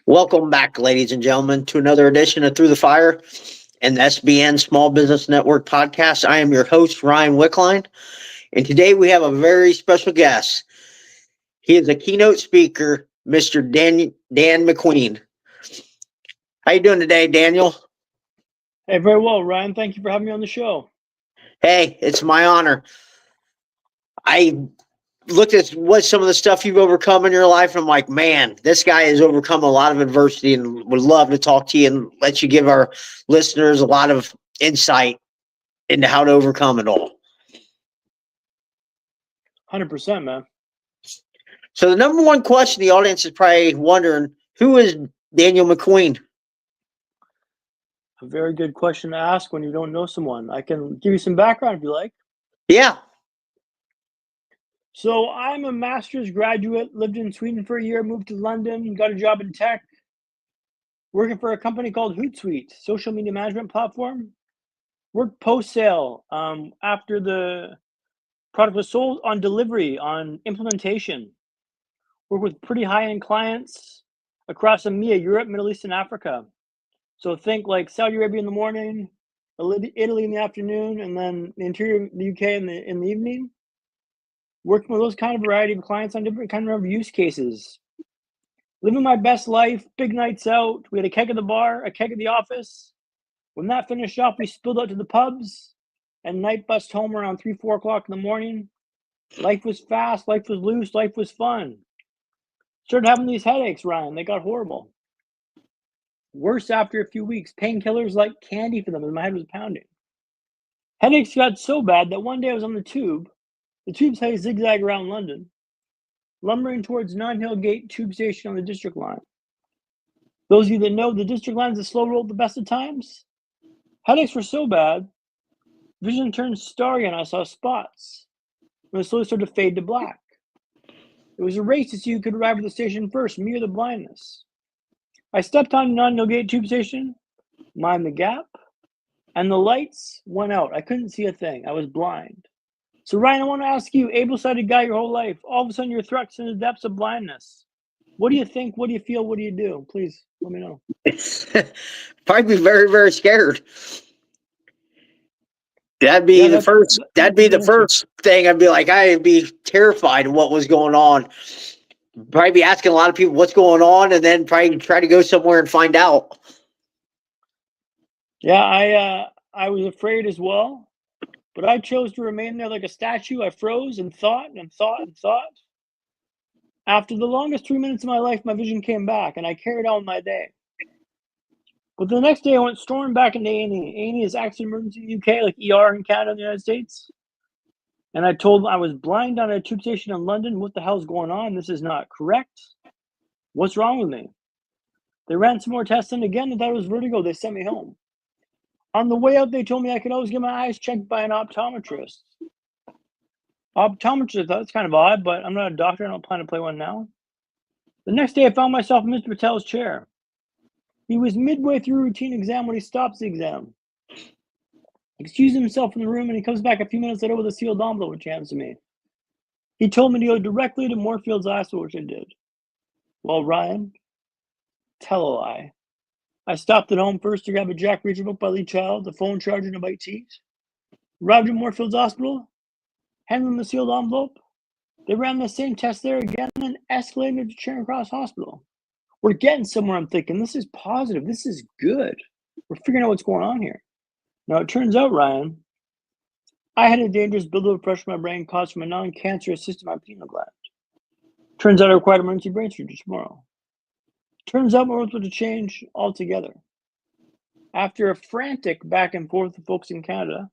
Welcome back, ladies and gentlemen, to another edition of Through the Fire and the SBN Small Business Network podcast. I am your host, Ryan Wickline, and today we have a very special guest. He is a keynote speaker, Mr. Dan McQueen. How you doing today, Daniel? Hey, very well, Ryan. Thank you for having me on the show. Hey, it's my honor. I looked at what some of the stuff you've overcome in your life, and I'm like, man, this guy has overcome a lot of adversity and would love to talk to you and let you give our listeners a lot of insight into how to overcome it all. 100%, man. So the number one question the audience is probably wondering, who is Daniel McQueen? A very good question to ask when you don't know someone. I can give you some background if you like. Yeah. So I'm a master's graduate, lived in Sweden for a year, moved to London, got a job in tech, working for a company called Hootsuite, social media management platform. Worked post-sale after the product was sold, on delivery, on implementation. Worked with pretty high-end clients across EMEA, Europe, Middle East, and Africa. So think like Saudi Arabia in the morning, Italy in the afternoon, and then the interior of the UK in the evening. Working with those kind of variety of clients on different kind of use cases. Living my best life, big nights out. We had a keg at the bar, a keg at the office. When that finished off, we spilled out to the pubs and night bussed home around 3, 4 o'clock in the morning. Life was fast, life was loose, life was fun. Started having these headaches, Ryan. They got horrible. Worse after a few weeks. Painkillers like candy for them, and my head was pounding. Headaches got so bad that one day I was on the tube. The tubes had a zigzag around London, lumbering towards Notting Hill Gate tube station on the District line. Those of you that know, the District line is a slow roll at the best of times. Headaches were so bad, vision turned starry and I saw spots. And it slowly started to fade to black. It was a race to see who could arrive at the station first, me or the blindness. I stepped on Notting Hill Gate tube station, mind the gap, and the lights went out. I couldn't see a thing. I was blind. So Ryan, I want to ask you, able-sighted guy your whole life, all of a sudden you're thrust in the depths of blindness. What do you think? What do you feel? What do you do? Please let me know. Probably be very, very scared. That'd be the first thing. I'd be like, I'd be terrified of what was going on. Probably be asking a lot of people what's going on, and then probably try to go somewhere and find out. Yeah, I was afraid as well, but I chose to remain there like a statue. I froze and thought and thought and thought. After the longest 3 minutes of my life, my vision came back, and I carried on my day. But the next day, I went storming back into A&E. A&E is accident emergency in the UK, like ER in Canada and the United States. And I told them I was blind on a tube station in London. What the hell's going on? This is not correct. What's wrong with me? They ran some more tests, and again, they thought it was vertigo. They sent me home. On the way out, they told me I could always get my eyes checked by an optometrist. Optometrist, that's kind of odd, but I'm not a doctor. I don't plan to play one now. The next day, I found myself in Mr. Patel's chair. He was midway through a routine exam when he stops the exam. Excused himself from the room, and he comes back a few minutes later with a sealed envelope, which he hands to me. He told me to go directly to Moorfields Hospital, which I did. Well, Ryan, tell a lie. I stopped at home first to grab a Jack Reacher book by Lee Child, a phone charger, and a bite to eat. Arrived at Moorfields Hospital, handed them the sealed envelope. They ran the same test there again, and escalated to Charing Cross Hospital. We're getting somewhere, I'm thinking. This is positive. This is good. We're figuring out what's going on here. Now, it turns out, Ryan, I had a dangerous buildup of pressure in my brain caused from a non-cancerous cyst in my pineal gland. Turns out I required emergency brain surgery tomorrow. Turns out my world was to change altogether. After a frantic back and forth with folks in Canada,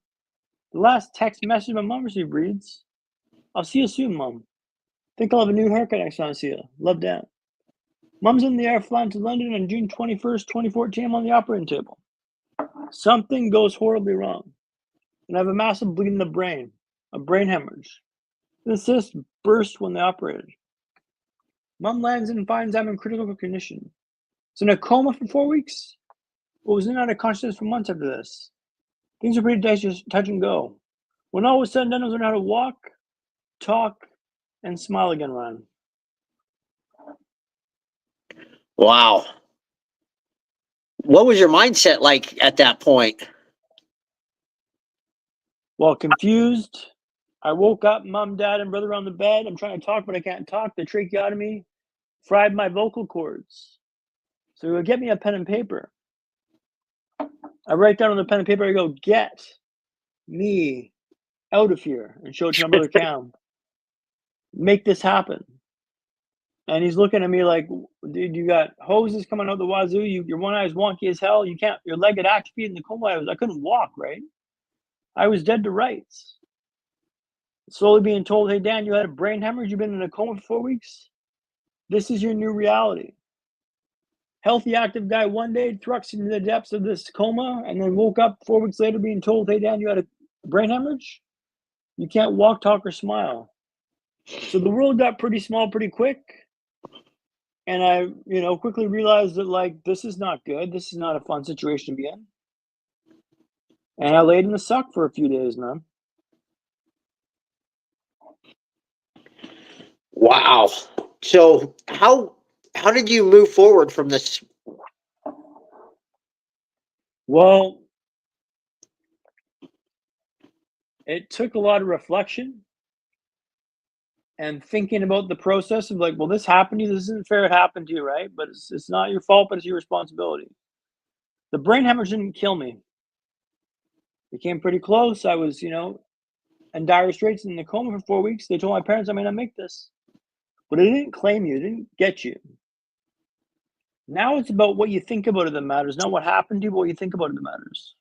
the last text message my mom received reads, "I'll see you soon, Mom. Think I'll have a new haircut next time I see you. Love, Dad." Mom's in the air flying to London on June 21st, 2014. I'm on the operating table. Something goes horribly wrong, and I have a massive bleed in the brain, a brain hemorrhage. The cyst burst when they operated. Mom lands and finds I'm in critical condition. Was in a coma for 4 weeks, but was in and out of consciousness for months after this. Things were pretty touch and go. When all was said and done, I was learning how to walk, talk, and smile again, Ryan. Wow. What was your mindset like at that point? Well, confused. I woke up, mom, dad, and brother on the bed. I'm trying to talk, but I can't talk. The tracheotomy fried my vocal cords. So get me a pen and paper. I write down on the pen and paper, I go, get me out of here, and show it to my brother Cam. Make this happen. And he's looking at me like, dude, you got hoses coming out the wazoo. Your one eye is wonky as hell. You can't, your leg had atrophied in the coma. I couldn't walk, right? I was dead to rights. Slowly being told, hey, Dan, you had a brain hemorrhage. You've been in a coma for 4 weeks. This is your new reality. Healthy, active guy one day thrust into the depths of this coma and then woke up 4 weeks later being told, hey, Dan, you had a brain hemorrhage. You can't walk, talk, or smile. So the world got pretty small pretty quick. And I, quickly realized that, like, this is not good. This is not a fun situation to be in. And I laid in the suck for a few days, man. Wow. So how did you move forward from this? Well, it took a lot of reflection and thinking about the process of, like, well, this happened to you. This isn't fair it happened to you, right? But it's not your fault, but it's your responsibility. The brain hemorrhage didn't kill me. It came pretty close. I was, in dire straits in the coma for 4 weeks. They told my parents I may not make this. But it didn't claim you. It didn't get you. Now it's about what you think about it that matters, not what happened to you, but what you think about it that matters.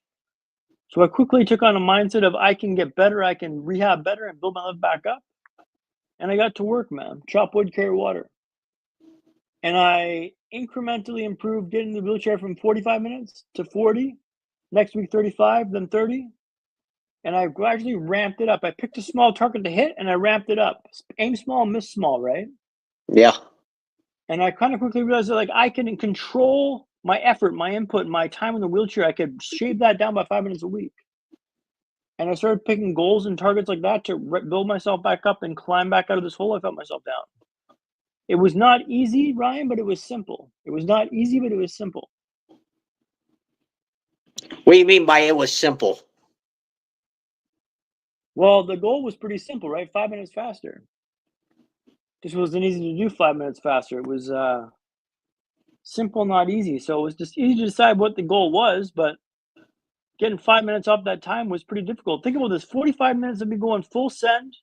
So I quickly took on a mindset of I can get better, I can rehab better and build my life back up. And I got to work, man. Chop wood, carry water. And I incrementally improved getting the wheelchair from 45 minutes to 40, next week 35, then 30. And I gradually ramped it up. I picked a small target to hit and I ramped it up. Aim small, miss small, right? Yeah. And I kind of quickly realized that, like, I can control my effort, my input, my time in the wheelchair. I could shave that down by 5 minutes a week. And I started picking goals and targets like that to build myself back up and climb back out of this hole I felt myself down. It was not easy, Ryan, but it was simple. It was not easy, but it was simple. What do you mean by it was simple? Well, the goal was pretty simple, right? 5 minutes faster. Just wasn't easy to do 5 minutes faster. It was simple, not easy. So it was just easy to decide what the goal was, but getting 5 minutes off that time was pretty difficult. Think about this: 45 minutes of me going full send,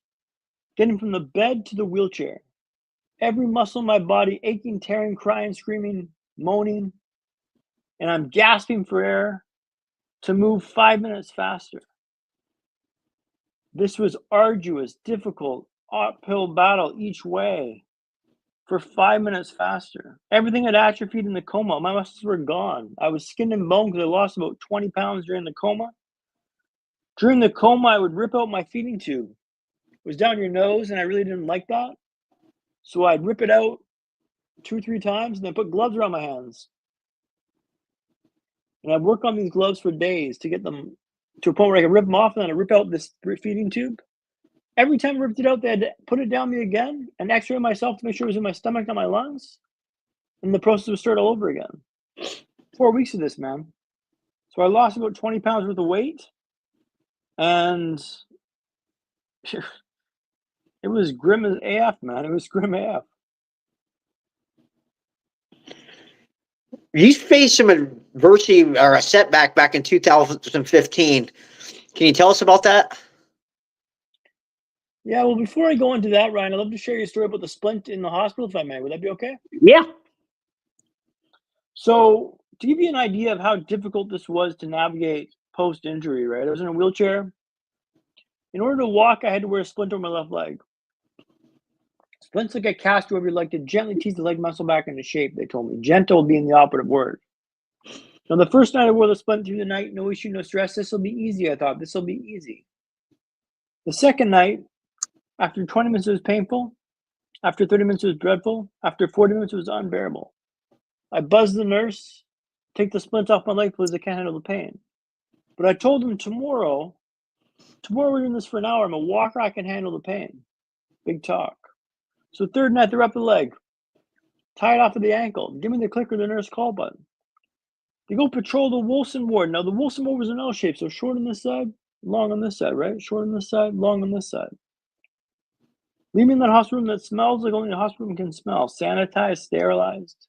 getting from the bed to the wheelchair. Every muscle in my body aching, tearing, crying, screaming, moaning, and I'm gasping for air to move 5 minutes faster. This was arduous, difficult, uphill battle each way for 5 minutes faster. Everything had atrophied in the coma. My muscles were gone. I was skin and bone because I lost about 20 pounds during the coma. During the coma, I would rip out my feeding tube. It was down your nose, and I really didn't like that. So I'd rip it out 2 or 3 times and then put gloves around my hands. And I'd work on these gloves for days to get them to a point where I could rip them off, and then I'd rip out this feeding tube. Every time I ripped it out, they had to put it down me again and x-ray myself to make sure it was in my stomach, not my lungs. And the process would start all over again. 4 weeks of this, man. So I lost about 20 pounds worth of weight. And it was grim as AF, man. It was grim AF. You faced some adversity or a setback back in 2015. Can you tell us about that? Yeah, well, before I go into that, Ryan, I'd love to share your story about the splint in the hospital, if I may. Would that be okay? Yeah. So, to give you an idea of how difficult this was to navigate post-injury, right? I was in a wheelchair. In order to walk, I had to wear a splint over my left leg. Splints like a cast over your leg to gently tease the leg muscle back into shape, they told me. Gentle being the operative word. Now, the first night I wore the splint through the night, no issue, no stress. This will be easy, I thought. This will be easy. The second night, after 20 minutes, it was painful. After 30 minutes, it was dreadful. After 40 minutes, it was unbearable. I buzzed the nurse, take the splint off my leg, please. I can't handle the pain. But I told him tomorrow we're doing this for an hour. I'm a walker. I can handle the pain. Big talk. So third night, they're up the leg. Tie it off of the ankle. Give me the clicker, the nurse call button. They go patrol the Wilson ward. Now, the Wilson ward was an L shape, so short on this side, long on this side, right? Short on this side, long on this side. Leave me in that hospital room that smells like only a hospital room can smell. Sanitized, sterilized.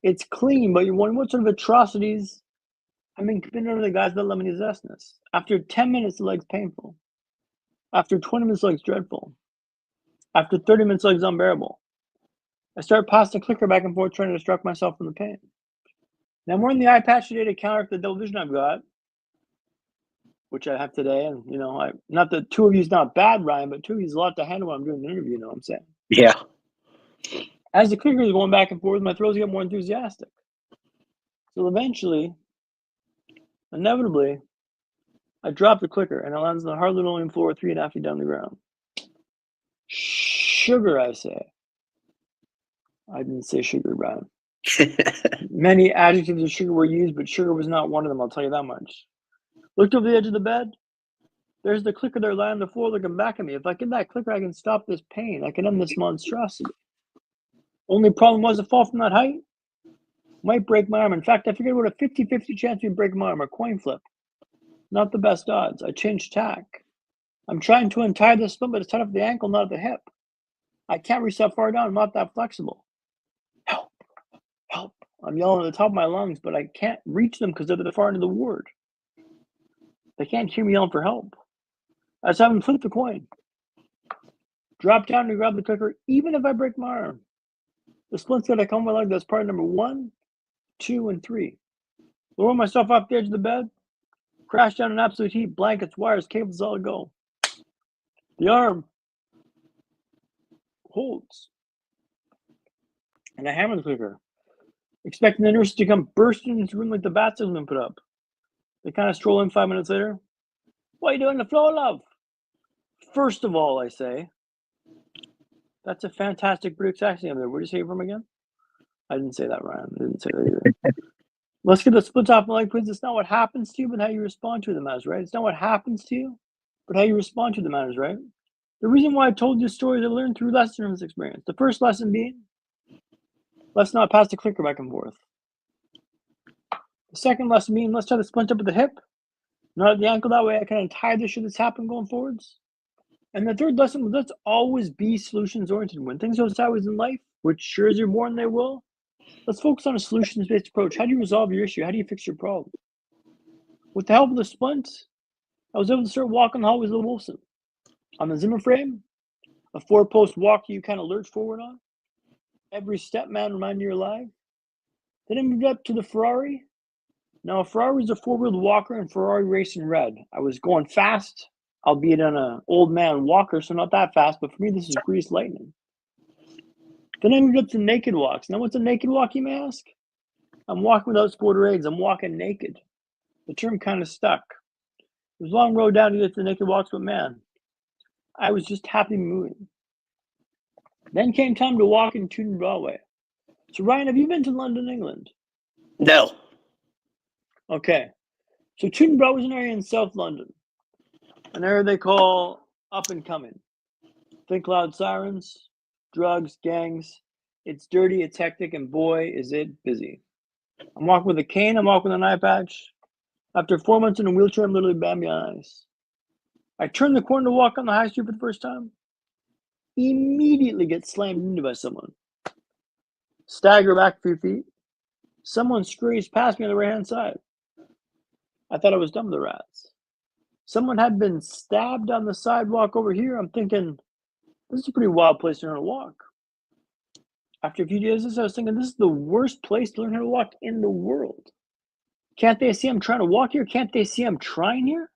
It's clean, but you're wondering what sort of atrocities have been committed over the guys that let me zestness. After 10 minutes, the leg's painful. After 20 minutes, the leg's dreadful. After 30 minutes, the leg's unbearable. I start passing the clicker back and forth, trying to distract myself from the pain. Now I'm wearing the eye patch today to counter the double vision I've got, which I have today. And, not that 2 of you is not bad, Ryan, but 2 of you is a lot to handle when I'm doing an interview, you know what I'm saying? Yeah. As the clicker is going back and forth, my throws get more enthusiastic. So eventually, inevitably, I drop the clicker and it lands on the hard linoleum floor 3.5 feet down the ground. Sugar, I say. I didn't say sugar, Brian. Many adjectives of sugar were used, but sugar was not one of them, I'll tell you that much. Looked over the edge of the bed. There's the clicker there lying on the floor looking back at me. If I get that clicker, I can stop this pain. I can end this monstrosity. Only problem was the fall from that height might break my arm. In fact, I figured what a 50-50 chance we'd break my arm, a coin flip. Not the best odds. I changed tack. I'm trying to untie the splint, but it's tied up the ankle, not at the hip. I can't reach that far down. I'm not that flexible. Help! Help! I'm yelling at the top of my lungs, but I can't reach them because they're the far end of the ward. They can't hear me yelling for help. I just have them flip the coin. Drop down and grab the clicker, even if I break my arm. The splint's got to come my leg. That's part number 1, 2, and 3. Lower myself off the edge of the bed. Crash down in absolute heat. Blankets, wires, cables, all go. The arm holds. And I hammer the clicker, expecting the nurses to come bursting into the room like the bats have been put up. They kind of stroll in 5 minutes later. What are you doing on the floor, love? First of all, I say, that's a fantastic British accent there. Where did you say it from again? I didn't say that, Ryan. I didn't say that either. Let's get the splits off my leg, please. It's not what happens to you, but how you respond to the matters, right? It's not what happens to you, but how you respond to the matters, right? The reason why I told you stories I learned through lessons from this experience. The first lesson being, let's not pass the clicker back and forth. The second lesson being, let's try to splint up at the hip, not at the ankle. That way I can untie the shit that's happened going forwards. And the third lesson was, let's always be solutions oriented. When things go sideways in life, which sure as you're born they will, let's focus on a solutions-based approach. How do you resolve your issue? How do you fix your problem? With the help of the splint, I was able to start walking the hallways of the Wilson. On the Zimmer frame, a 4-post walker you kind of lurch forward on. Every step, man, remind you you're alive. Then I moved up to the Ferrari. Now, a Ferrari is a 4-wheeled walker and Ferrari racing red. I was going fast, albeit on an old man walker, so not that fast, but for me, this is greased lightning. Then I moved up to naked walks. Now, what's a naked walk, you may ask? I'm walking without sporter aids. I'm walking naked. The term kind of stuck. It was a long road down to get to the naked walks, but man, I was just happy moving. Then came time to walk in Tooting Broadway. So, Ryan, have you been to London, England? No. Okay. So, Tooting Broadway is an area in South London. An area they call up and coming. Think loud sirens, drugs, gangs. It's dirty, it's hectic, and boy, is it busy. I'm walking with a cane, I'm walking with an eye patch. After 4 months in a wheelchair, I'm literally bad behind ice. I turn the corner to walk on the high street for the first time. Immediately get slammed into by someone. Stagger back a few feet. Someone scurries past me on the right-hand side. I thought I was done with the rats. Someone had been stabbed on the sidewalk over here. I'm thinking, this is a pretty wild place to learn to walk. After a few days of this, I was thinking, this is the worst place to learn how to walk in the world. Can't they see I'm trying to walk here? Can't they see I'm trying here?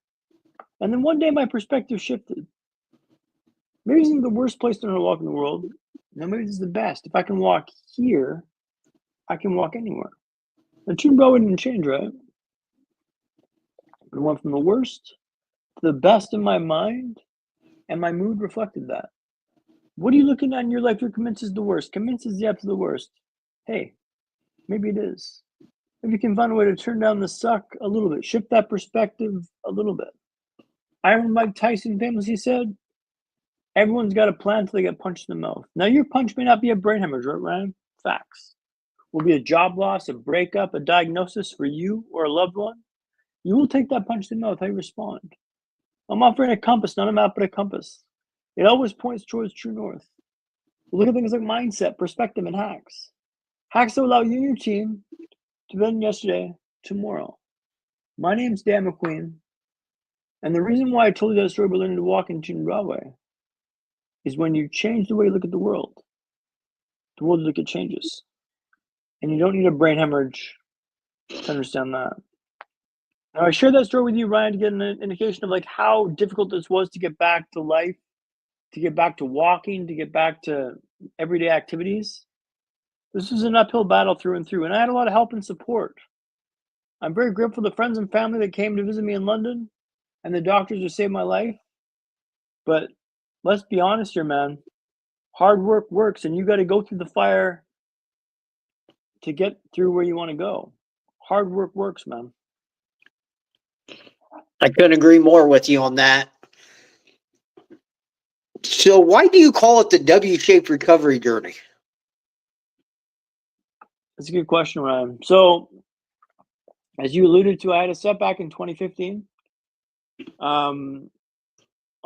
And then one day my perspective shifted. Maybe this isn't the worst place to learn how to walk in the world. No, maybe this is the best. If I can walk here, I can walk anywhere. The Tooting Broadway didn't change, right? It went from the worst to the best in my mind, and my mood reflected that. What are you looking at in your life you're convinced is the worst? Convinced is the absolute worst. Hey, maybe it is. If you can find a way to turn down the suck a little bit, shift that perspective a little bit. I remember Mike Tyson famously said, everyone's got a plan until they get punched in the mouth. Now, your punch may not be a brain hemorrhage, right, Ryan? Facts. will be a job loss, a breakup, a diagnosis for you or a loved one, you will take that punch to the mouth. How you respond. I'm offering a compass, not a map, but a compass. It always points towards true north. Look at things like mindset, perspective, and hacks. Hacks that allow you and your team to better than yesterday, tomorrow. My name's Dan McQueen, and the reason why I told you that story about learning to walk in June Broadway is when you change the way you look at the world you look at changes. And you don't need a brain hemorrhage to understand that. Now, I shared that story with you, Ryan, to get an indication of like how difficult this was to get back to life, to get back to walking, to get back to everyday activities. This was an uphill battle through and through, and I had a lot of help and support. I'm very grateful to friends and family that came to visit me in London and the doctors who saved my life. But let's be honest here, man. Hard work works, and you got to go through the fire to get through where you want to go. Hard work works, man. I couldn't agree more with you on that. So why do you call it the W-shaped recovery journey? That's a good question, Ryan. So, as you alluded to, I had a setback in 2015.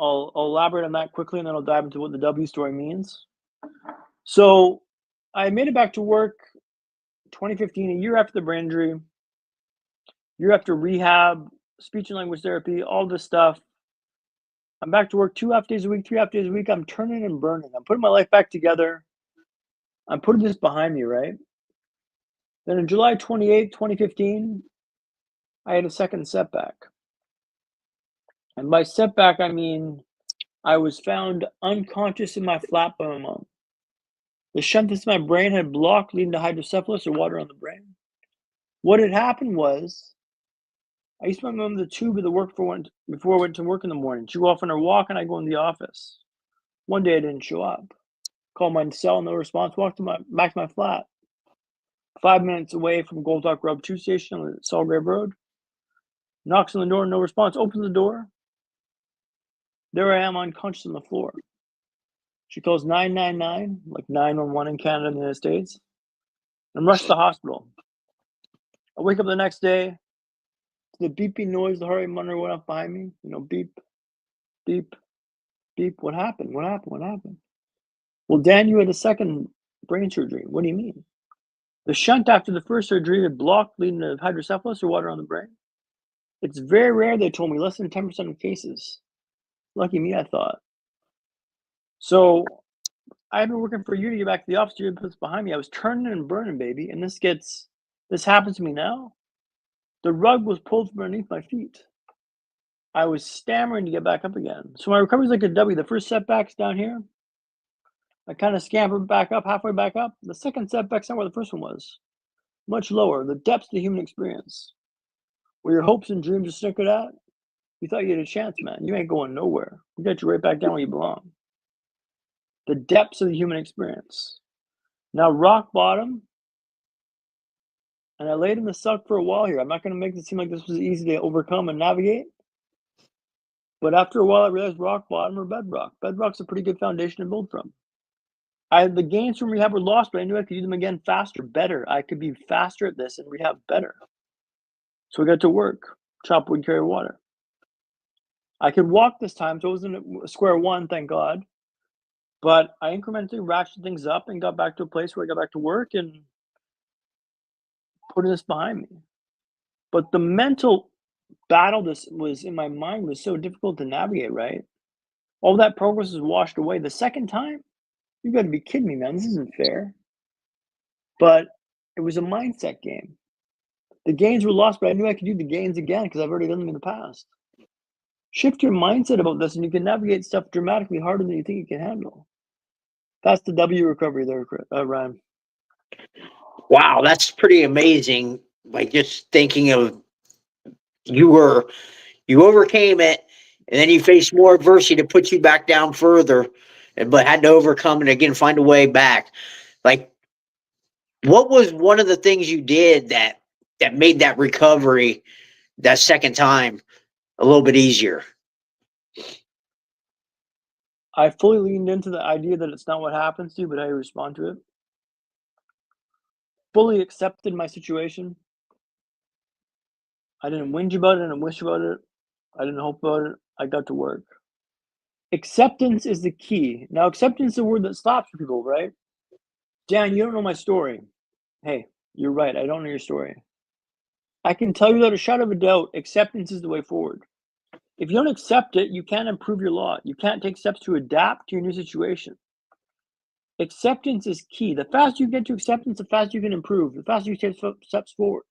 I'll elaborate on that quickly, and then I'll dive into what the W story means. So, I made it back to work 2015, a year after the brain injury, year after rehab, speech and language therapy, all this stuff. I'm back to work 2.5 days a week, 3.5 days a week. I'm turning and burning. I'm putting my life back together. I'm putting this behind me, right? Then on July 28, 2015, I had a second setback. And by setback, I mean I was found unconscious in my flat by my mom. The shunt that's in my brain had blocked, leading to hydrocephalus or water on the brain. What had happened was I used to put my mom the tube of the work before I went to work in the morning. She'd go off on her walk, and I'd go in the office. One day I didn't show up. Called my cell, no response. Walked back to my flat. 5 minutes away from Gold Dock Road 2 station on Salgrave Road. Knocks on the door, no response. Opens the door. There I am, unconscious on the floor. She calls 999, like 911 in Canada and the United States, and rushed to the hospital. I wake up the next day to the beeping noise, the heart rate monitor went off behind me. Beep, beep, beep. What happened? What happened? What happened? Well, Dan, you had a second brain surgery. What do you mean? The shunt after the first surgery had blocked, leading to hydrocephalus or water on the brain. It's very rare, they told me, less than 10% of cases. Lucky me, I thought. So I've been working for a year to get back to the office. You put this behind me. I was turning and burning, baby. And this happens to me now. The rug was pulled from underneath my feet. I was stammering to get back up again. So my recovery is like a W. The first setback's down here. I kind of scampered back up, halfway back up. The second setback's not where the first one was. Much lower. The depths of the human experience. Where your hopes and dreams are snickered at. You thought you had a chance, man. You ain't going nowhere. We got you right back down where you belong. The depths of the human experience. Now, rock bottom. And I laid in the suck for a while here. I'm not going to make it seem like this was easy to overcome and navigate. But after a while, I realized rock bottom or bedrock. Bedrock's a pretty good foundation to build from. The gains from rehab were lost, but I knew I could do them again faster, better. I could be faster at this and rehab better. So I got to work. Chop wood, carry water. I could walk this time, so it wasn't at square one, thank God. But I incrementally ratcheted things up and got back to a place where I got back to work and putting this behind me. But the mental battle this was in my mind was so difficult to navigate, right? All that progress is washed away. The second time, you got to be kidding me, man. This isn't fair. But it was a mindset game. The gains were lost, but I knew I could do the gains again because I've already done them in the past. Shift your mindset about this, and you can navigate stuff dramatically harder than you think you can handle. That's the W recovery there, Ryan. Wow, that's pretty amazing. Like just thinking of you overcame it, and then you faced more adversity to put you back down further, but had to overcome it again, find a way back. Like, what was one of the things you did that made that recovery that second time a little bit easier? I fully leaned into the idea that it's not what happens to you, but how you respond to it. fully accepted my situation. I didn't whinge about it, I didn't wish about it, I didn't hope about it. I got to work. Acceptance is the key. Now, acceptance is a word that stops people, right? Dan, you don't know my story. Hey, you're right. I don't know your story. I can tell you without a shadow of a doubt, acceptance is the way forward. If you don't accept it, you can't improve your lot. You can't take steps to adapt to your new situation. Acceptance is key. The faster you get to acceptance, the faster you can improve. The faster you take steps forward.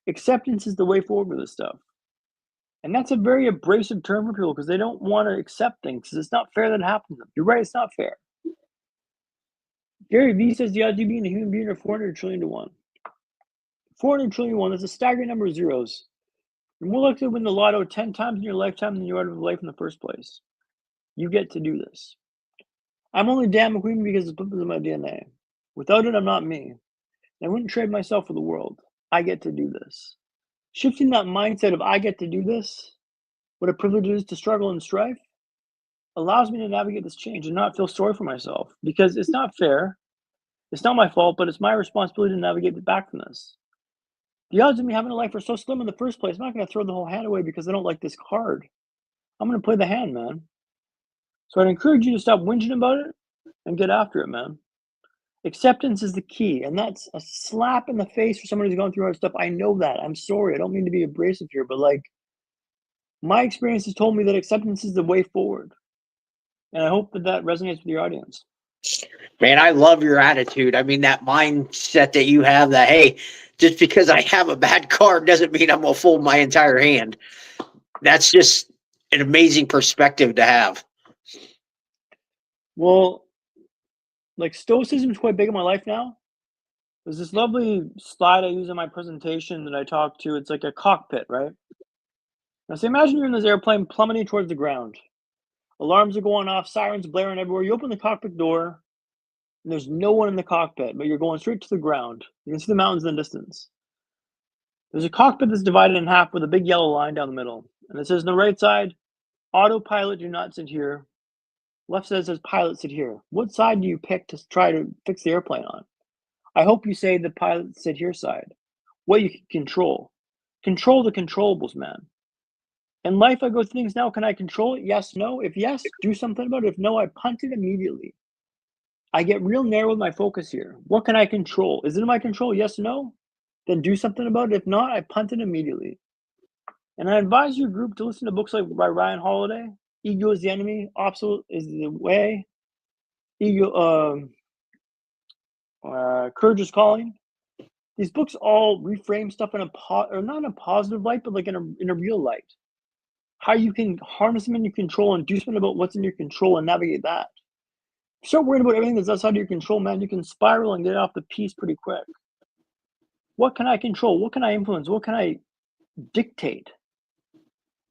Acceptance is the way forward with this stuff. And that's a very abrasive term for people because they don't want to accept things because it's not fair that it happens to them. You're right, it's not fair. Gary Vee says the odds of you being a human being are 400 trillion to 1. 400 trillion to 1, that's a staggering number of zeros. You're more likely to win the lotto 10 times in your lifetime than you are to life in the first place. You get to do this. I'm only Dan McQueen because it's in my DNA. Without it, I'm not me. I wouldn't trade myself for the world. I get to do this. Shifting that mindset of I get to do this, what a privilege it is to struggle and strive, allows me to navigate this change and not feel sorry for myself because it's not fair. It's not my fault, but it's my responsibility to navigate back from this. The odds of me having a life are so slim in the first place. I'm not going to throw the whole hand away because I don't like this card. I'm going to play the hand, man. So I'd encourage you to stop whinging about it and get after it, man. Acceptance is the key, and that's a slap in the face for someone who's going through hard stuff. I know that. I'm sorry. I don't mean to be abrasive here, but like my experience has told me that acceptance is the way forward. And I hope that that resonates with your audience. Man, I love your attitude. I mean, that mindset that you have that, hey, just because I have a bad card doesn't mean I'm going to fold my entire hand. That's just an amazing perspective to have. Well, like stoicism is quite big in my life now. There's this lovely slide I use in my presentation that I talk to. It's like a cockpit, right? Now, so imagine you're in this airplane plummeting towards the ground. Alarms are going off, sirens blaring everywhere. You open the cockpit door, and there's no one in the cockpit, but you're going straight to the ground. You can see the mountains in the distance. There's a cockpit that's divided in half with a big yellow line down the middle. And it says on the right side, autopilot, do not sit here. Left side says pilot, sit here. What side do you pick to try to fix the airplane on? I hope you say the pilot, sit here side. What you can control. Control the controllables, man. In life, I go through things now. Can I control it? Yes, no. If yes, do something about it. If no, I punt it immediately. I get real narrow with my focus here. What can I control? Is it in my control? Yes, no. Then do something about it. If not, I punt it immediately. And I advise your group to listen to books like by Ryan Holiday. Ego is the enemy. Obstacle is the way. Courage is calling. These books all reframe stuff in or not in a positive light, but like in a real light. How you can harness them in your control and do something about what's in your control and navigate that. Start worrying about everything that's outside of your control, man. You can spiral and get off the piece pretty quick. What can I control? What can I influence? What can I dictate?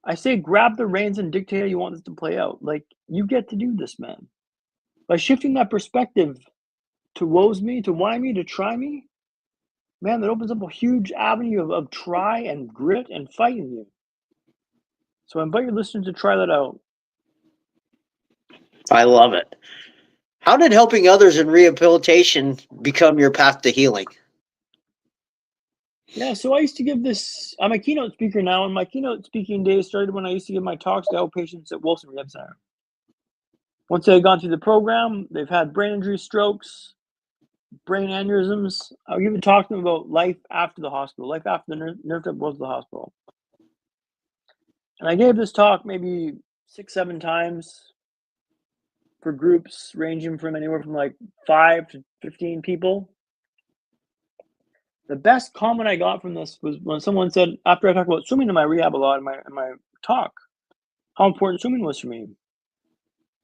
I say grab the reins and dictate how you want this to play out. Like, you get to do this, man. By shifting that perspective to woes me, to why me, to try me, man, that opens up a huge avenue of try and grit and fight in you. So I invite your listeners to try that out. I love it. How did helping others in rehabilitation become your path to healing? Yeah, so I used to give this. I'm a keynote speaker now, and my keynote speaking days started when I used to give my talks to outpatients at Wilson Rehab Center. Once they had gone through the program, they've had brain injury, strokes, brain aneurysms. I would give a talk to them about life after the hospital, life after the nerve tip goes to the hospital. And I gave this talk maybe 6-7 times for groups ranging from anywhere from like 5 to 15 people. The best comment I got from this was when someone said, after I talked about swimming in my rehab a lot in my talk, how important swimming was for me.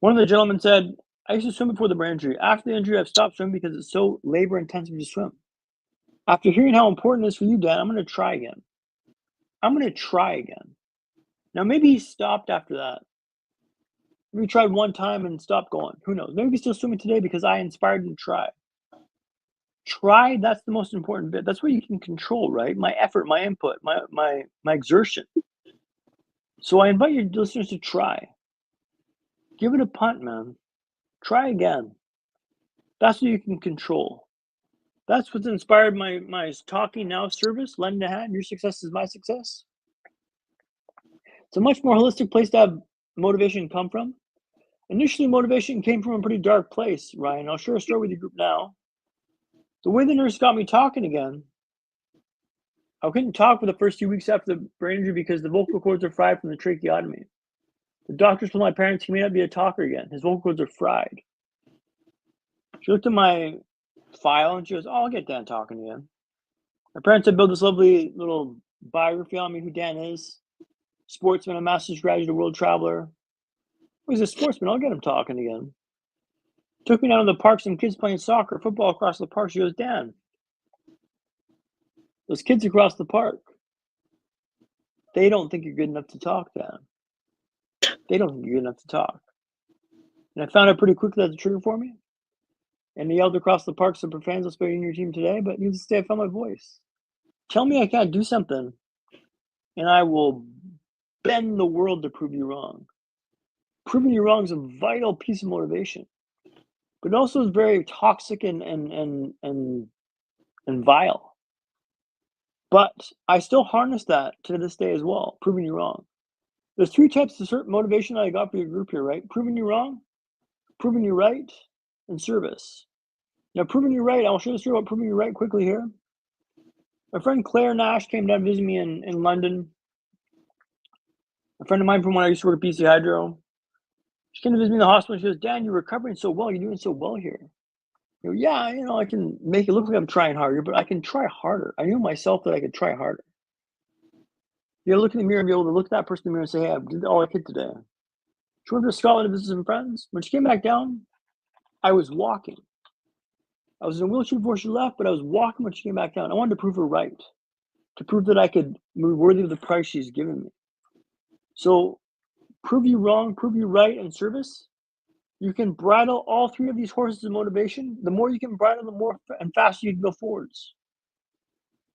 One of the gentlemen said, I used to swim before the brain injury. After the injury, I've stopped swimming because it's so labor intensive to swim. After hearing how important it is for you, Dan, I'm going to try again. Now, maybe he stopped after that. Maybe he tried one time and stopped going. Who knows? Maybe he's still swimming today because I inspired him to try. Try, that's the most important bit. That's what you can control, right? My effort, my input, my exertion. So I invite your listeners to try. Give it a punt, man. Try again. That's what you can control. That's what's inspired my Talking Now service, Lend a Hand. Your success is my success. It's a much more holistic place to have motivation come from. Initially, motivation came from a pretty dark place, Ryan. I'll share a story with your group now. The way the nurse got me talking again, I couldn't talk for the first 2 weeks after the brain injury because the vocal cords are fried from the tracheotomy. The doctors told my parents he may not be a talker again. His vocal cords are fried. She looked at my file and she goes, "Oh, I'll get Dan talking again." My parents had built this lovely little biography on me, who Dan is. Sportsman, a master's graduate, a world traveler. He's a sportsman. I'll get him talking again. Took me down to the park, some kids playing soccer, football across the park. She goes, "Dan, those kids across the park, they don't think you're good enough to talk, Dan. They don't think you're good enough to talk." And I found out pretty quickly that's a trigger for me. And he yelled across the park some profanity, "I'll spare you in your team today," but needless to say, I found my voice. Tell me I can't do something, and I will bend the world to prove you wrong. Proving you wrong is a vital piece of motivation, but it also is very toxic and vile. But I still harness that to this day as well, proving you wrong. There's 3 types of certain motivation that I got for your group here, right? Proving you wrong, proving you right, and service. Now, proving you right, I'll show the story about proving you right quickly here. My friend Claire Nash came down to visit me in London. A friend of mine from when I used to work at BC Hydro. She came to visit me in the hospital. She goes, "Dan, you're recovering so well. You're doing so well here." I go, "Yeah, I can make it look like I'm trying harder, but I can try harder. I knew myself that I could try harder." You gotta look in the mirror and be able to look at that person in the mirror and say, "Hey, I did all I could today." She went to Scotland to visit some friends. When she came back down, I was walking. I was in a wheelchair before she left, but I was walking when she came back down. I wanted to prove her right, to prove that I could be worthy of the price she's given me. So, prove you wrong, prove you right, and service. You can bridle all 3 of these horses of motivation. The more you can bridle, the more and faster you can go forwards.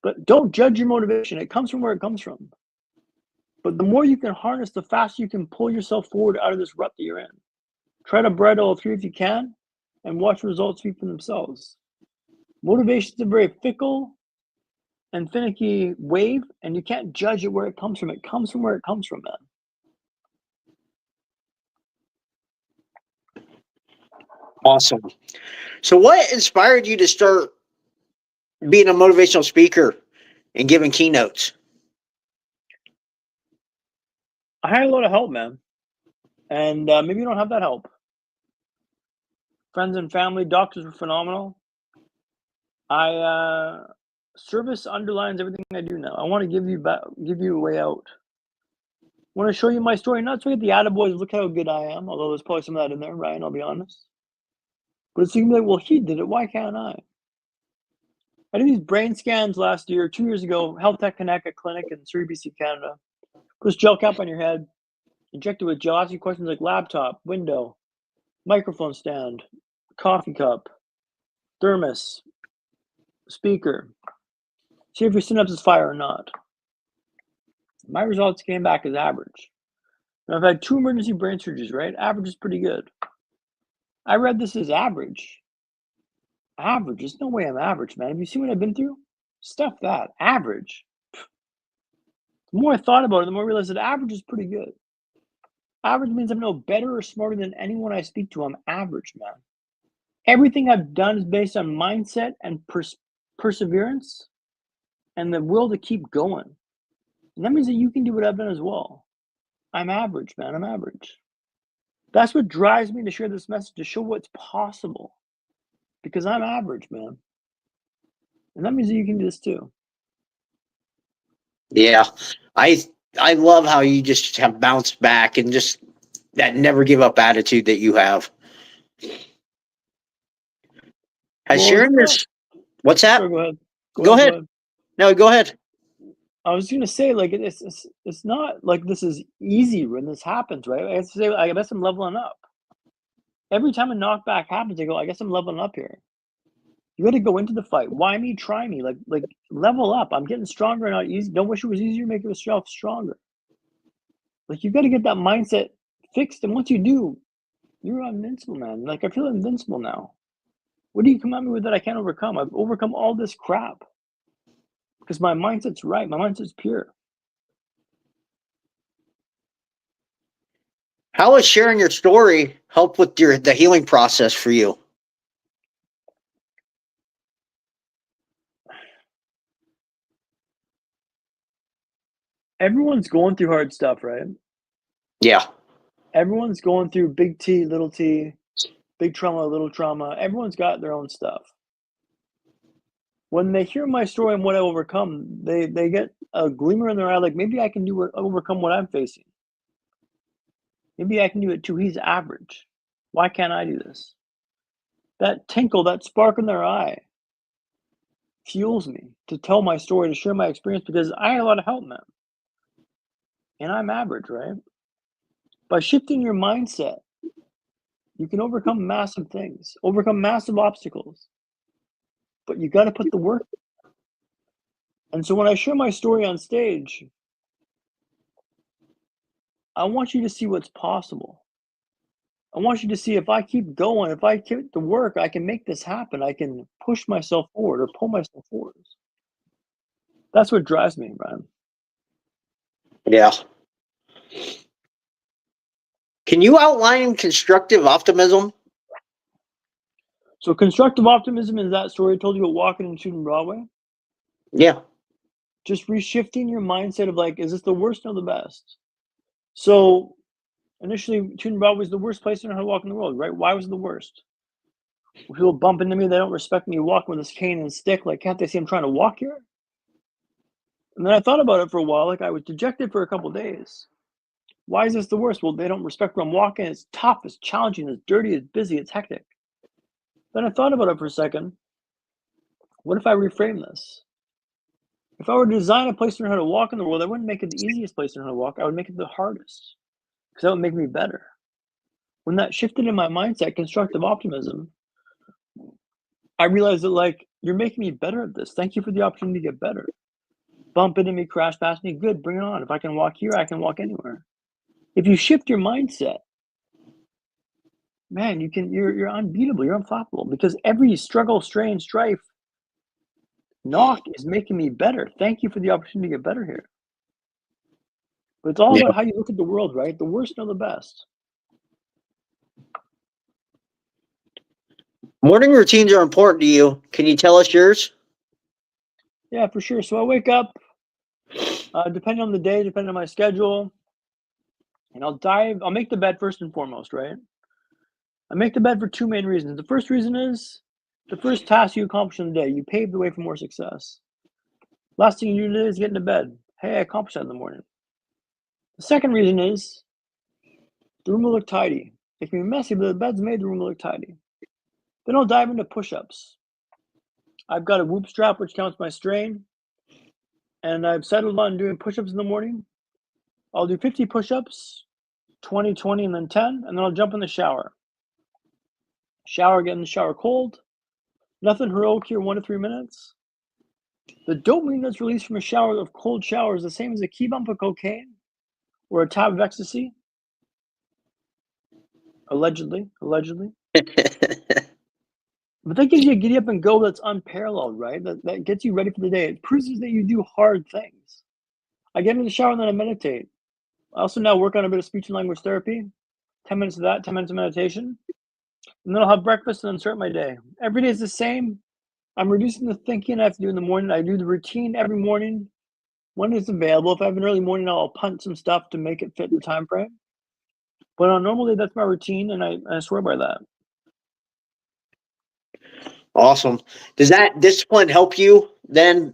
But don't judge your motivation. It comes from where it comes from. But the more you can harness, the faster you can pull yourself forward out of this rut that you're in. Try to bridle all 3 if you can, and watch results speak for themselves. Motivation is a very fickle and finicky wave, and you can't judge it where it comes from. It comes from where it comes from, man. Awesome. So, what inspired you to start being a motivational speaker and giving keynotes? I had a lot of help, man. And maybe you don't have that help. Friends and family, doctors were phenomenal. Service underlines everything I do now. I want to give you a way out. I want to show you my story, not so you get the attaboys, look how good I am, although there's probably some of that in there, Ryan, I'll be honest. But it's going to be like, well, he did it, why can't I? I did these brain scans last year, 2 years ago, Health Tech Connect, a clinic in Surrey, BC, Canada. Put this gel cap on your head, inject it with gel, ask you questions like laptop, window, microphone stand, coffee cup, thermos, speaker. See if your synapses fire or not. My results came back as average. Now, I've had 2 emergency brain surgeries, right? Average is pretty good. I read this as average. Average? There's no way I'm average, man. Have you seen what I've been through? Stuff that. Average. The more I thought about it, the more I realized that average is pretty good. Average means I'm no better or smarter than anyone I speak to. I'm average, man. Everything I've done is based on mindset and perseverance and the will to keep going. And that means that you can do what I've done as well. I'm average, man. I'm average. That's what drives me to share this message, to show what's possible. Because I'm average, man. And that means that you can do this too. Yeah, I love how you just have bounced back and just that never give up attitude that you have. Has sharing this? What's that? Sorry, go ahead. Go ahead. No, go ahead. I was going to say, like, it's not like this is easy when this happens, right? I have to say, I guess I'm leveling up. Every time a knockback happens, I go, I guess I'm leveling up here. You got to go into the fight. Why me? Try me. Like level up. I'm getting stronger, not easy. Don't wish it was easier. Make yourself stronger. Like, you got to get that mindset fixed, and once you do, you're invincible, man. Like, I feel invincible now. What do you come at me with that I can't overcome? I've overcome all this crap because my mindset's right. My mindset's pure. How has sharing your story helped with the healing process for you? Everyone's going through hard stuff, right? Yeah. Everyone's going through big T, little t, big trauma, little trauma. Everyone's got their own stuff. When they hear my story and what I overcome, they get a glimmer in their eye, like maybe I can overcome what I'm facing. Maybe I can do it too. He's average. Why can't I do this? That tinkle, that spark in their eye fuels me to tell my story, to share my experience because I had a lot of help, man. And I'm average, right? By shifting your mindset, you can overcome massive things, overcome massive obstacles. But you got to put the work. And so when I share my story on stage, I want you to see what's possible. I want you to see if I keep going, if I keep the work, I can make this happen. I can push myself forward or pull myself forward. That's what drives me, Brian. Yeah. Can you outline constructive optimism? So constructive optimism is that story I told you about walking and shooting Broadway. Yeah. Just reshifting your mindset of like, is this the worst or the best? So initially, shooting Broadway was the worst place to know how to walk in the world, right? Why was it the worst? People bump into me, they don't respect me walking with this cane and stick. Like, can't they see I'm trying to walk here? And then I thought about it for a while. Like, I was dejected for a couple days. Why is this the worst? Well, they don't respect where I'm walking. It's tough, it's challenging, it's dirty, it's busy, it's hectic. Then I thought about it for a second. What if I reframe this? If I were to design a place to learn how to walk in the world, I wouldn't make it the easiest place to learn how to walk. I would make it the hardest because that would make me better. When that shifted in my mindset, constructive optimism, I realized that like, you're making me better at this. Thank you for the opportunity to get better. Bump into me, crash past me, good, bring it on. If I can walk here, I can walk anywhere. If you shift your mindset, man, you're unbeatable, you're unflappable because every struggle, strain, strife, knock is making me better. Thank you for the opportunity to get better here. But it's all Yeah. about how you look at the world, right? The worst know the best. Morning routines are important to you. Can you tell us yours? Yeah, for sure. So I wake up, depending on the day, depending on my schedule, and I'll make the bed first and foremost, right? I make the bed for two main reasons. The first reason is the first task you accomplish in the day, you pave the way for more success. Last thing you do today is get into bed. Hey, I accomplished that in the morning. The second reason is the room will look tidy. It can be messy, but the bed's made, the room will look tidy. Then I'll dive into push-ups. I've got a whoop strap which counts my strain, and I've settled on doing push-ups in the morning. I'll do 50 push-ups, 20, 20, and then 10, and then I'll jump in the shower. Get in the shower cold. Nothing heroic here, 1 to 3 minutes. The dopamine that's released from a shower of cold shower is the same as a key bump of cocaine or a tab of ecstasy. Allegedly. But that gives you a giddy up and go that's unparalleled, right? That gets you ready for the day. It proves that you do hard things. I get in the shower and then I meditate. I also now work on a bit of speech and language therapy. 10 minutes of that, 10 minutes of meditation. And then I'll have breakfast and then start my day. Every day is the same. I'm reducing the thinking I have to do in the morning. I do the routine every morning when it's available. If I have an early morning, I'll punt some stuff to make it fit the time frame. But on a normal day, that's my routine, and I swear by that. Awesome. Does that discipline help you then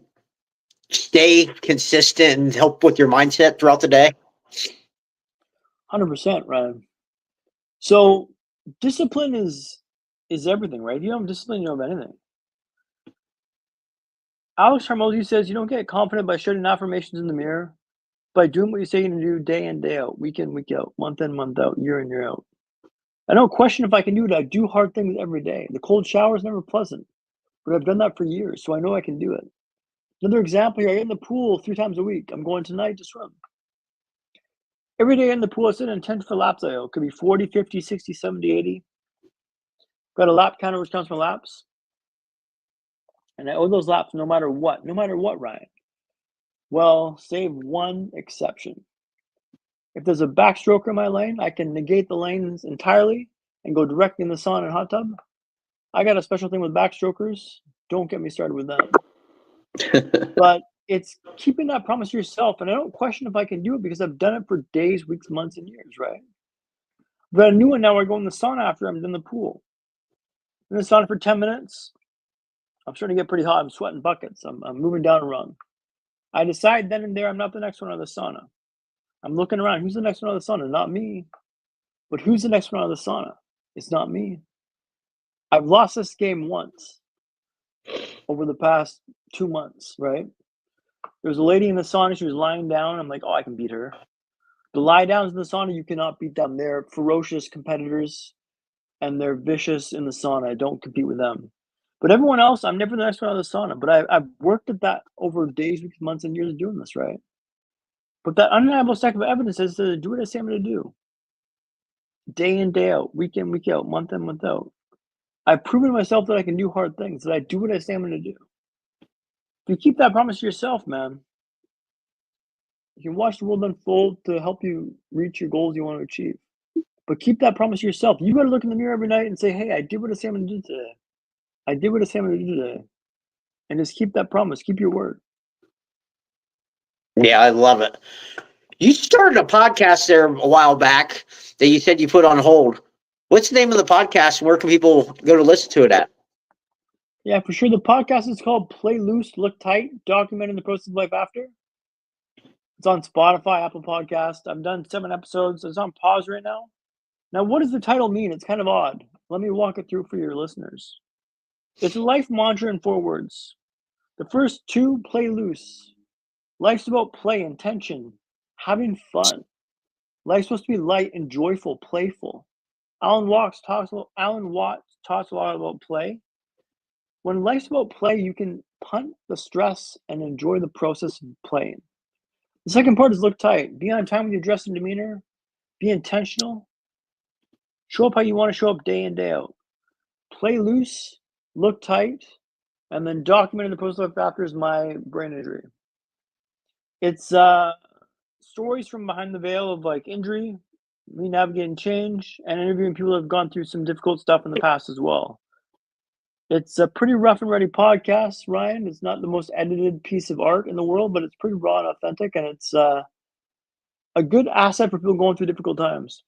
stay consistent and help with your mindset throughout the day? 100%, Ryan. So discipline is everything, right? If you don't have discipline, you don't have anything. Alex Hormozy says you don't get confident by shouting affirmations in the mirror, by doing what you say you're going to do day in, day out, week in, week out, month in, month out, year in, year out. I don't question if I can do it. I do hard things every day. The cold shower is never pleasant, but I've done that for years, so I know I can do it. Another example here, I get in the pool 3 times a week. I'm going tonight to swim. Every day in the pool, I sit in 10 for laps I go. It could be 40, 50, 60, 70, 80. Got a lap counter which counts my laps. And I owe those laps no matter what, Ryan. Well, save one exception. If there's a backstroker in my lane, I can negate the lanes entirely and go directly in the sauna and hot tub. I got a special thing with backstrokers. Don't get me started with them. But it's keeping that promise to yourself. And I don't question if I can do it because I've done it for days, weeks, months, and years, right? But a new one now, I go in the sauna after I'm in the pool. In the sauna for 10 minutes. I'm starting to get pretty hot. I'm sweating buckets. I'm moving down a rung. I decide then and there I'm not the next one out of the sauna. I'm looking around. Who's the next one out of the sauna? Not me. But who's the next one out of the sauna? It's not me. I've lost this game once over the past 2 months, right? There was a lady in the sauna. She was lying down. I'm like, oh, I can beat her. The lie downs in the sauna, you cannot beat them. They're ferocious competitors and they're vicious in the sauna. I don't compete with them. But everyone else, I'm never the next one out of the sauna. But I've worked at that over days, weeks, months, and years of doing this, right? But that undeniable stack of evidence is to do what I say I'm going to do. Day in, day out, week in, week out, month in, month out. I've proven to myself that I can do hard things, that I do what I say I'm going to do. If you keep that promise to yourself, man, you can watch the world unfold to help you reach your goals you want to achieve. But keep that promise to yourself. You got to look in the mirror every night and say, hey, I did what I say I'm going to do today. I did what I say I'm going to do today. And just keep that promise. Keep your word. Yeah, I love it. You started a podcast there a while back that you said you put on hold. What's the name of the podcast and where can people go to listen to it at? Yeah, for sure. The podcast is called Play Loose, Look Tight, Documenting the Process of Life After. It's on Spotify, Apple Podcast. I've done 7 episodes. It's on pause right now. Now, what does the title mean? It's kind of odd. Let me walk it through for your listeners. It's a life mantra in 4 words. The first 2, play loose. Life's about play, intention, having fun. Life's supposed to be light and joyful, playful. Alan Watts talks a lot about play. When life's about play, you can punt the stress and enjoy the process of playing. The second part is look tight. Be on time with your dress and demeanor. Be intentional. Show up how you want to show up day in, day out. Play loose, look tight, and then documenting the process of life after is my brain injury. It's stories from behind the veil of like injury, me navigating change, and interviewing people that have gone through some difficult stuff in the past as well. It's a pretty rough and ready podcast, Ryan. It's not the most edited piece of art in the world, but it's pretty raw and authentic, and it's a good asset for people going through difficult times.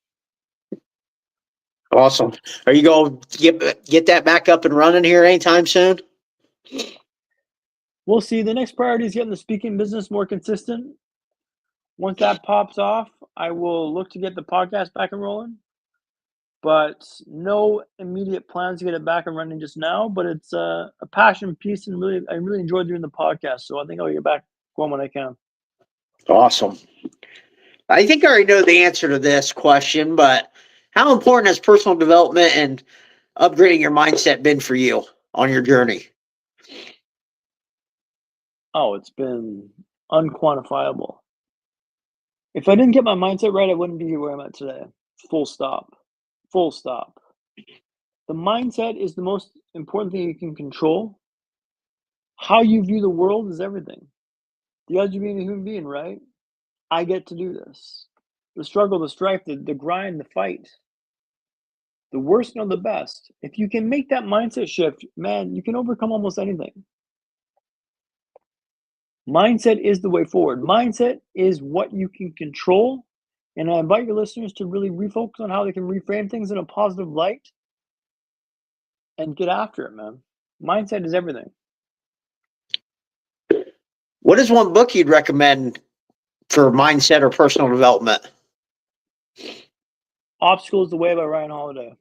Awesome. Are you going to get that back up and running here anytime soon? We'll see. The next priority is getting the speaking business more consistent. Once that pops off, I will look to get the podcast back and rolling. But no immediate plans to get it back and running just now. But it's a passion piece, and I really enjoy doing the podcast. So I think I'll get back going when I can. Awesome. I think I already know the answer to this question, but how important has personal development and upgrading your mindset been for you on your journey? Oh, it's been unquantifiable. If I didn't get my mindset right, I wouldn't be where I'm at today. Full stop. Full stop. The mindset is the most important thing you can control. How you view the world is everything. The odds of being a human being, right? I get to do this. The struggle, the strife, the grind, the fight. The worst know the best. If you can make that mindset shift, man, you can overcome almost anything. Mindset is the way forward. Mindset is what you can control. And I invite your listeners to really refocus on how they can reframe things in a positive light and get after it, man. Mindset is everything. What is one book you'd recommend for mindset or personal development? Obstacle is the Way by Ryan Holiday.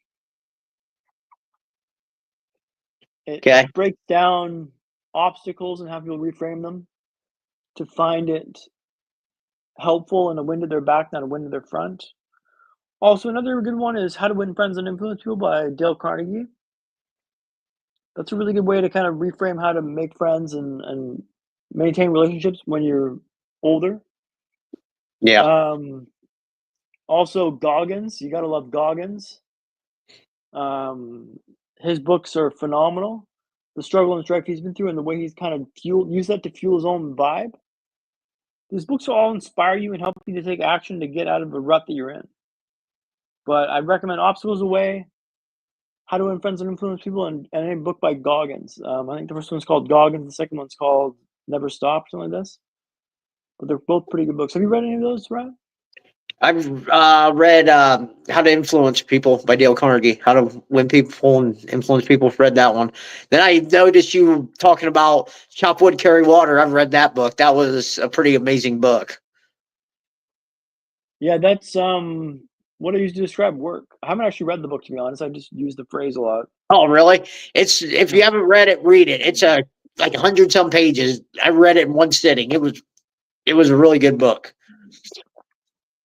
Okay. It breaks down obstacles and how people reframe them to find it helpful and a wind at their back, not a wind at their front. Also, another good one is How to Win Friends and Influence People by Dale Carnegie. That's a really good way to kind of reframe how to make friends and maintain relationships when you're older. Yeah. Also, Goggins. You got to love Goggins. His books are phenomenal. the struggle and strife he's been through and the way he's kind of used that to fuel his own vibe. These books will all inspire you and help you to take action to get out of the rut that you're in. But I recommend Obstacles Away, How to Win Friends and Influence People, and a book by Goggins. I think the first one's called Goggins, the second one's called Never Stop, something like this. But they're both pretty good books. Have you read any of those, Ryan? I've read How to Influence People by Dale Carnegie. How to Win People and Influence People. Read that one. Then I noticed you were talking about Chop Wood, Carry Water. I've read that book. That was a pretty amazing book. Yeah, that's what I use to describe work. I haven't actually read the book, to be honest. I just use the phrase a lot. Oh, really? It's if you haven't read it, read it. It's like 100 some pages. I read it in one sitting. It was a really good book.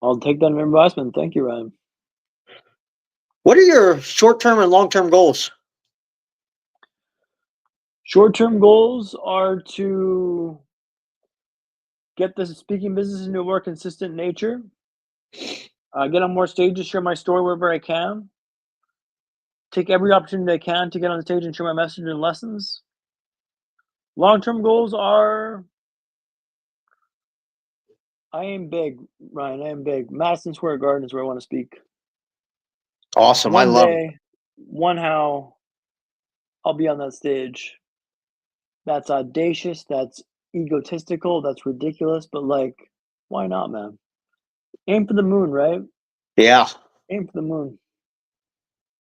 I'll take that under advisement. Thank you, Ryan. What are your short-term and long-term goals? Short-term goals are to get the speaking business into a more consistent nature, get on more stages, share my story wherever I can, take every opportunity I can to get on the stage and share my message and lessons. Long-term goals are, I aim big, Ryan. I aim big. Madison Square Garden is where I want to speak. Awesome. I love it. One how, I'll be on that stage. That's audacious. That's egotistical. That's ridiculous. But like, why not, man? Aim for the moon, right? Yeah. Aim for the moon.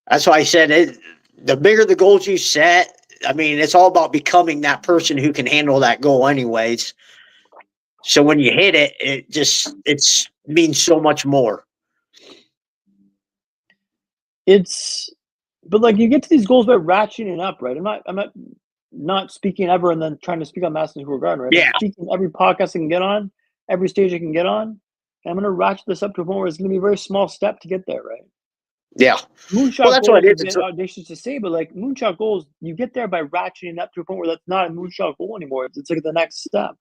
That's why I said the bigger the goals you set, I mean, it's all about becoming that person who can handle that goal anyways. So when you hit it, it means so much more. But like you get to these goals by ratcheting it up, right? I'm not speaking ever and then trying to speak on Madison Square Garden, right? Yeah. I'm speaking every podcast I can get on, every stage I can get on. And I'm going to ratchet this up to a point where it's going to be a very small step to get there, right? Yeah. Moonshot well, that's goals what it is is. a bit audacious to say, but like moonshot goals, you get there by ratcheting up to a point where that's not a moonshot goal anymore. It's like the next step.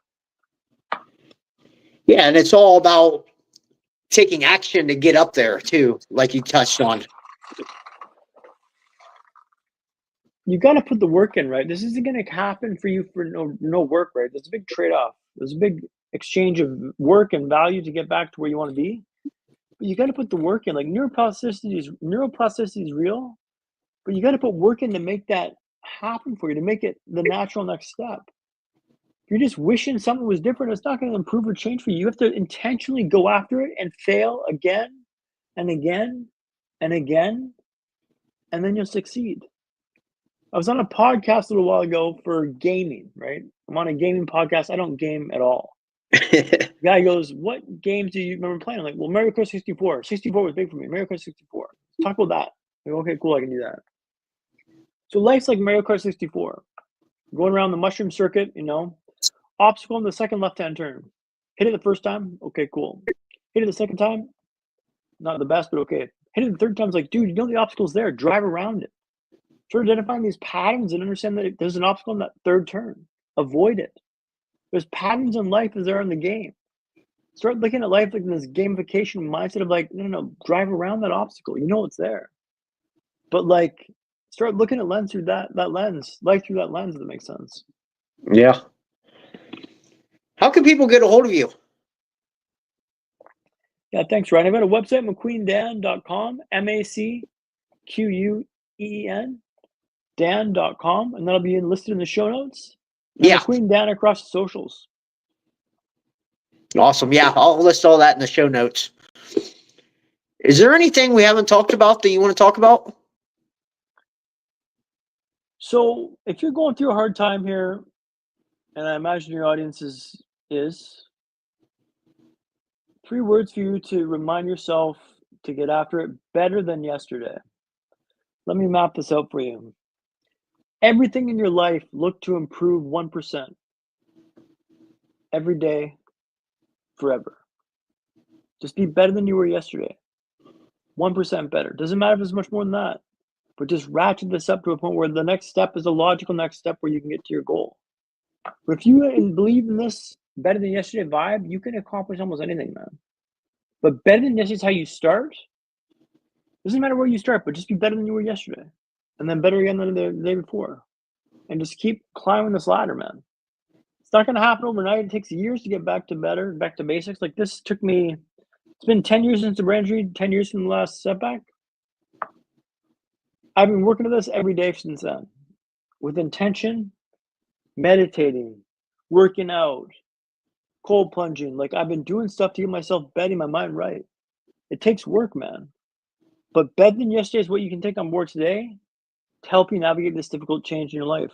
Yeah, and it's all about taking action to get up there too, like you touched on. You got to put the work in, right? This isn't going to happen for you for no work, right? There's a big trade-off. There's a big exchange of work and value to get back to where you want to be. But you got to put the work in. Like neuroplasticity is real, but you got to put work in to make that happen for you, to make it the natural next step. If you're just wishing something was different, it's not going to improve or change for you. You have to intentionally go after it and fail again and again and again, and then you'll succeed. I was on a podcast a little while ago for gaming, right? I'm on a gaming podcast. I don't game at all. The guy goes, what games do you remember playing? I'm like, well, Mario Kart 64. 64 was big for me. Mario Kart 64. Talk about that. I'm like, okay, cool, I can do that. So life's like Mario Kart 64. Going around the mushroom circuit, obstacle in the second left-hand turn. Hit it the first time, okay, cool. Hit it the second time, not the best, but okay. Hit it the third time, it's like, dude, you know the obstacle's there. Drive around it. Start identifying these patterns and understand that there's an obstacle in that third turn. Avoid it. There's patterns in life as there are in the game. Start looking at life like in this gamification mindset of like, no, drive around that obstacle. You know it's there. But like, start looking at life through that lens, if that makes sense. Yeah. How can people get a hold of you? Yeah, thanks, Ryan. I've got a website, mcqueendan.com, MACQUEEN, dan.com, and that'll be listed in the show notes. And McQueen Dan across the socials. Awesome. Yeah, I'll list all that in the show notes. Is there anything we haven't talked about that you want to talk about? So if you're going through a hard time here, and I imagine your audience is 3 words for you to remind yourself to get after it: better than yesterday. Let me map this out for you. Everything in your life, look to improve 1%. Every day, forever. Just be better than you were yesterday. 1% better. Doesn't matter if it's much more than that. But just ratchet this up to a point where the next step is a logical next step where you can get to your goal. But if you believe in this better than yesterday vibe, you can accomplish almost anything, man. But better than yesterday is how you start. Doesn't matter where you start, but just be better than you were yesterday. And then better again than the day before. and just keep climbing this ladder, man. It's not going to happen overnight. It takes years to get back to better, back to basics. Like this took me, it's been 10 years since the brain injury, 10 years from the last setback. I've been working at this every day since then with intention, meditating, working out, cold plunging. Like I've been doing stuff to get myself betting my mind right. It takes work, man. But better than yesterday is what you can take on board today to help you navigate this difficult change in your life.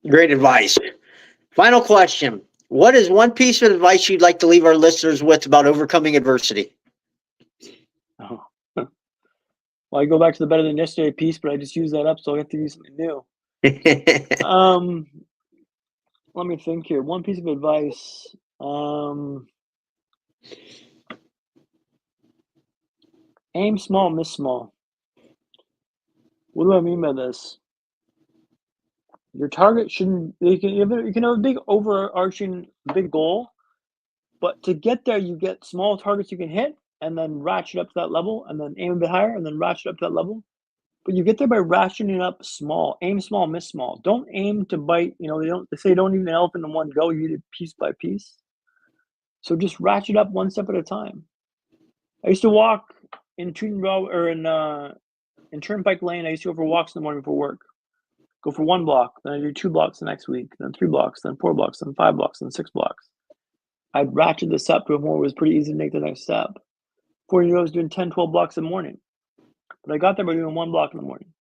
Great advice. Final question. What is one piece of advice you'd like to leave our listeners with about overcoming adversity? Oh. Well, I go back to the better than yesterday piece, but I just used that up, so I have to use something new. Let me think here. One piece of advice. Aim small, miss small. What do I mean by this? Your target shouldn't. You can have a big overarching big goal, but to get there, you get small targets you can hit, and then ratchet up to that level, and then aim a bit higher, and then ratchet up to that level. But you get there by ratcheting up small. Aim small, miss small. Don't aim to bite. They say don't eat an elephant in one go. You eat it piece by piece. So just ratchet up one step at a time. I used to walk in in Turnpike Lane. I used to go for walks in the morning before work. Go for 1 block, then I do 2 blocks the next week, then 3 blocks, then 4 blocks, then 5 blocks, then 6 blocks. I'd ratchet this up to a point where it was pretty easy to make the next step. Before you know, I was doing 10, 12 blocks in the morning. But I got there by doing 1 block in the morning.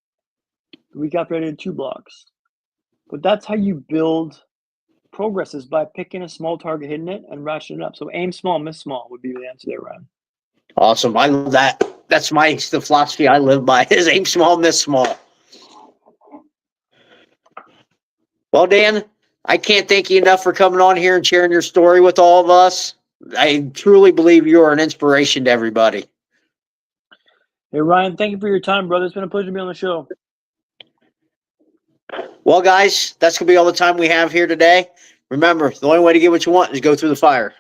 The week after, I did 2 blocks. But that's how you build progress, is by picking a small target, hitting it, and ratcheting it up. So aim small, miss small would be the answer there, Ryan. Awesome. I love that. That's the philosophy I live by, is aim small, miss small. Well, Dan, I can't thank you enough for coming on here and sharing your story with all of us. I truly believe you are an inspiration to everybody. Hey, Ryan, thank you for your time, brother. It's been a pleasure to be on the show. Well, guys, that's going to be all the time we have here today. Remember, the only way to get what you want is go through the fire.